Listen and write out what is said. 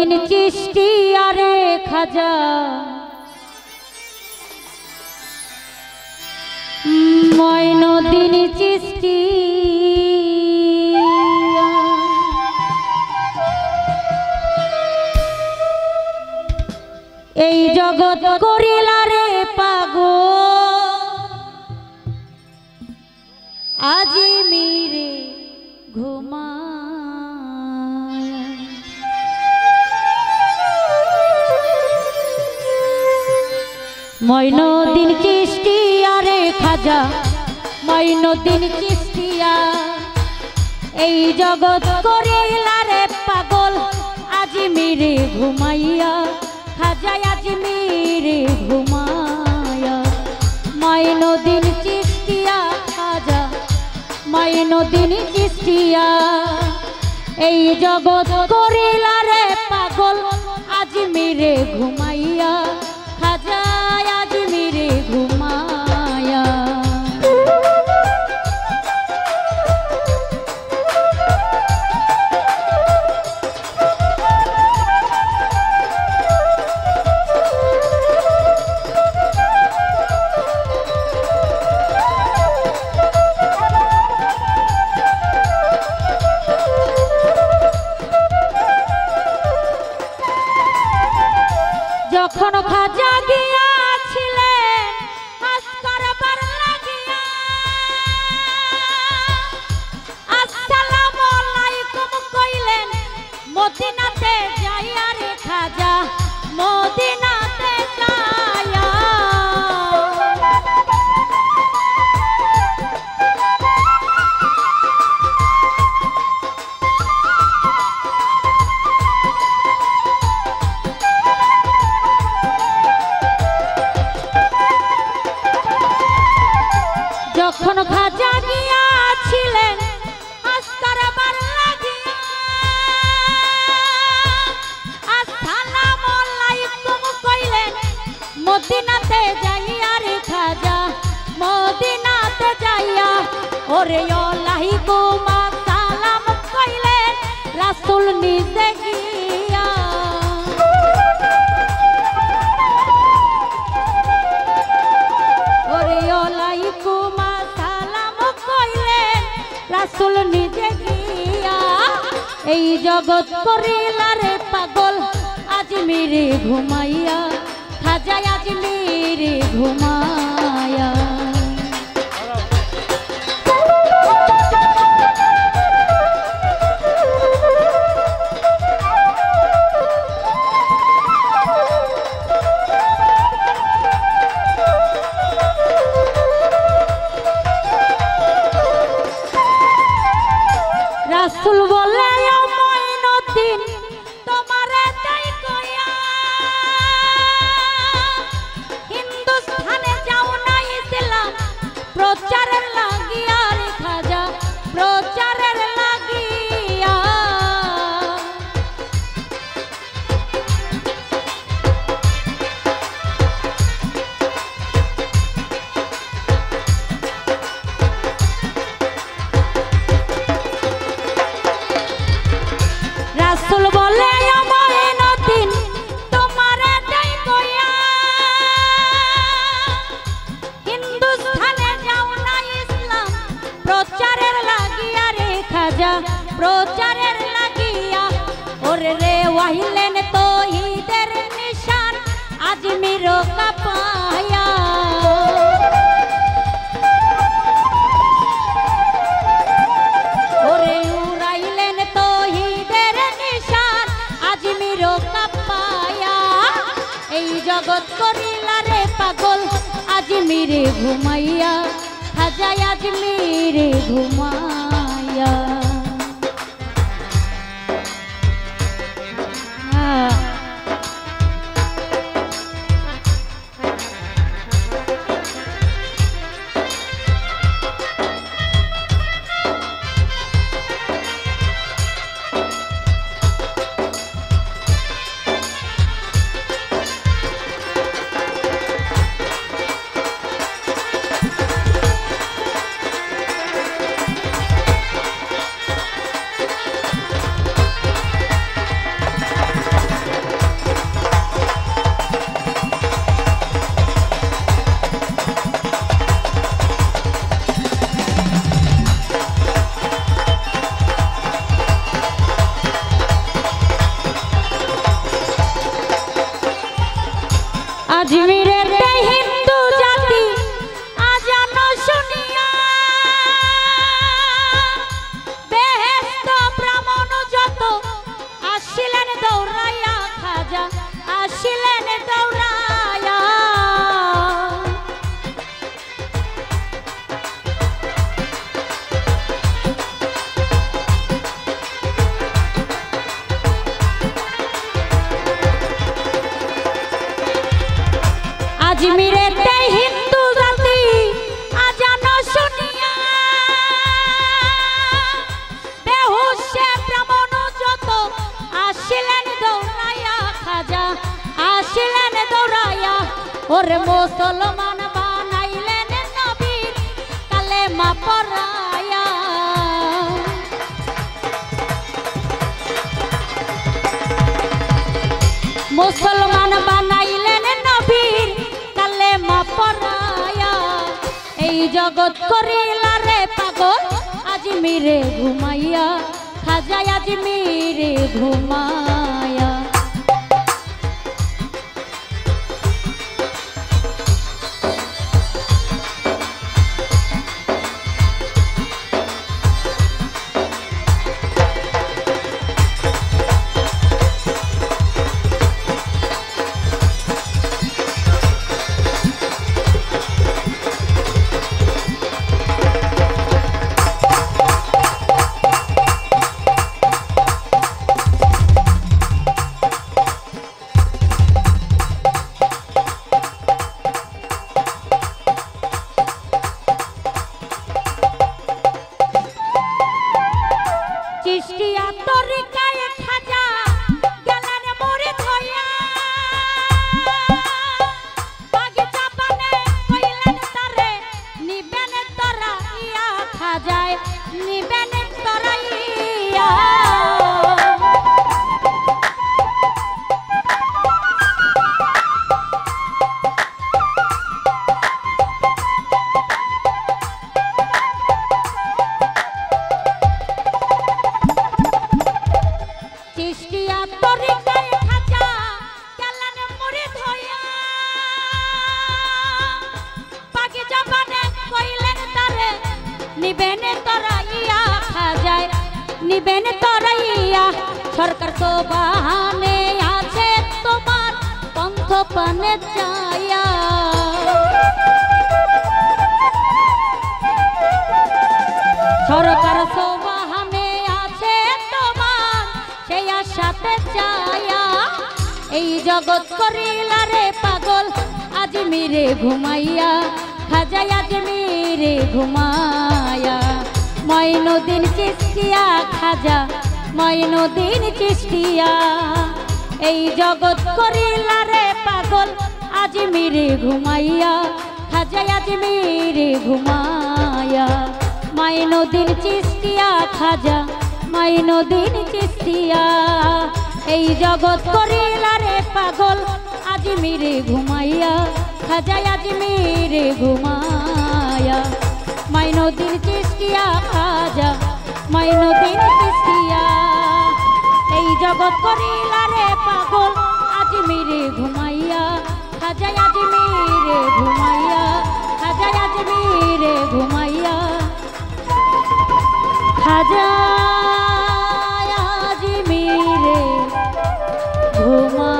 মঈনুদ্দিন চিশতিয়া রে খাজা মঈনুদ্দিন চিশতিয়া এই জগৎ করিলা রে পাগল আজি মিরে ঘুমা মঈনুদ্দিন চিশতিয়া রে খাজা মঈনুদ্দিন চিশতিয়া এই জগৎ করিলা রে পাগল আজি মিরে ঘুমাইয়া খাজা আজি মিরে ঘুমায়া মঈনুদ্দিন চিশতিয়া খাজা মঈনুদ্দিন চিশতিয়া এই জগৎ করিলা রে পাগল আজি মিরে ঘুমাইয়া খাজা আজি মিরে ঘুমায়া যখন খাজা গিয়াছিলেন হজ করবার লাগিয়া আসসালামু আলাইকুম কইলেন মদিনাতে যাইয়া রে খাজা মদিনাতে যাইয়া যখন খাজা গিয়াছিলেন হজ করবার লাগিয়া আসসালামু আলাইকুম কইলেন মদিনাতে যাইয়া রে খাজা মদিনাতে যাইয়া ওরে আলাইকুম আসসালাম কইলেন রাসূল নিজে গিয়া ওরে আলাইকুম রাসূল নিজে গিয়া এই জগৎ করিলা রে পাগল আজি মিরে ঘুমাইয়া খাজা আজি মিরে ঘুমায়া রাসূল বলে ও মঈনুদ্দিন তোমারে তাই কইয়া হিন্দুস্তানে যাও না ইসলাম প্রচারের লাগিয়া রে খাজা প্রচারের লাগিয়া রাসূল বলে ও মঈনুদ্দিন তোমারে তাই কইয়া হিন্দুস্তানে যাও না ইসলাম প্রচারের লাগিয়া রে খাজা প্রচারের লাগিয়া ওরে রে ওয়াহিলেন তৌহিদের নিশান আজমির কাপায়া ওরে উড়াইলেন তৌহিদের নিশান আজমির কাপায়া এই জগৎ করিলা রে পাগল আজি মিরে ঘুমাইয়া খাজা আজি মিরে ঘুমায়া আজমিরের হিন্দু জাতি আজানো শুনিয়া বেহেশত ব্রাহ্মণ যত আসিলেন দৌড়াইয়া খাজা আসিলেন দৌড়াইয়া আজমিরের হিন্দু জাতি আজানো শুনিয়া বেহুশে ব্রাহ্মণ যত আসিলেন দৌড়াইয়া খাজা আসিলেন দৌড়াইয়া ওরে মুসলমান বানাইলেন নবীর কালেমা পড়াইয়া মুসলমান বানাইলেন নবীর কালেমা পড়াইয়া এই জগৎ করিলা রে পাগল আজমিরে ঘুমাইয়া খাজা আজমিরে ঘুমাইয়া চিশতিয়া তরিকায় খাজা গেলেন মোরে ধইয়া বাগিচা পানে কইলেন তারে নিবেন তোরা ইয়া খাজায় নিবেন তোরা ইয়া চিশতিয়া তরিকায় খাজা গেলেন মোরে ধইয়া বাগিচা পানে কইলেন তারে নিবেন তোরা ইয়া খাজায় নিবেন তোরা ইয়া সরকার তো বাহানে আছে তোমার পন্থ পানে চাইয়া সরকার তো বাহানে আছে তোমার সেই আশাতে চাইয়া এই জগৎ করিলা রে পাগল আজমিরে ঘুমাইয়া খাজা আজমিরে ঘুমাইয়া মঈনুদ্দিন চিশতিয়া খাজা মঈনুদ্দিন চিশতিয়া এই জগৎ করিলা রে পাগল আজমিরে ঘুমাইয়া খাজা আজমিরে ঘুমাইয়া মঈনুদ্দিন চিশতিয়া খাজা মঈনুদ্দিন চিশতিয়া এই জগৎ করিলা রে পাগল আজমিরে ঘুমাইয়া খাজা আজমিরে ঘুমাইয়া মঈনুদ্দিন চিশতিয়া খাজা মঈনুদ্দিন চিশতিয়া এই জগৎ করিলা রে পাগল আজমিরে ঘুমাইয়া খাজা আজমিরে ঘুমাইয়া খাজা আজমিরে ঘুমাইয়া খাজা আজমিরে ঘুমা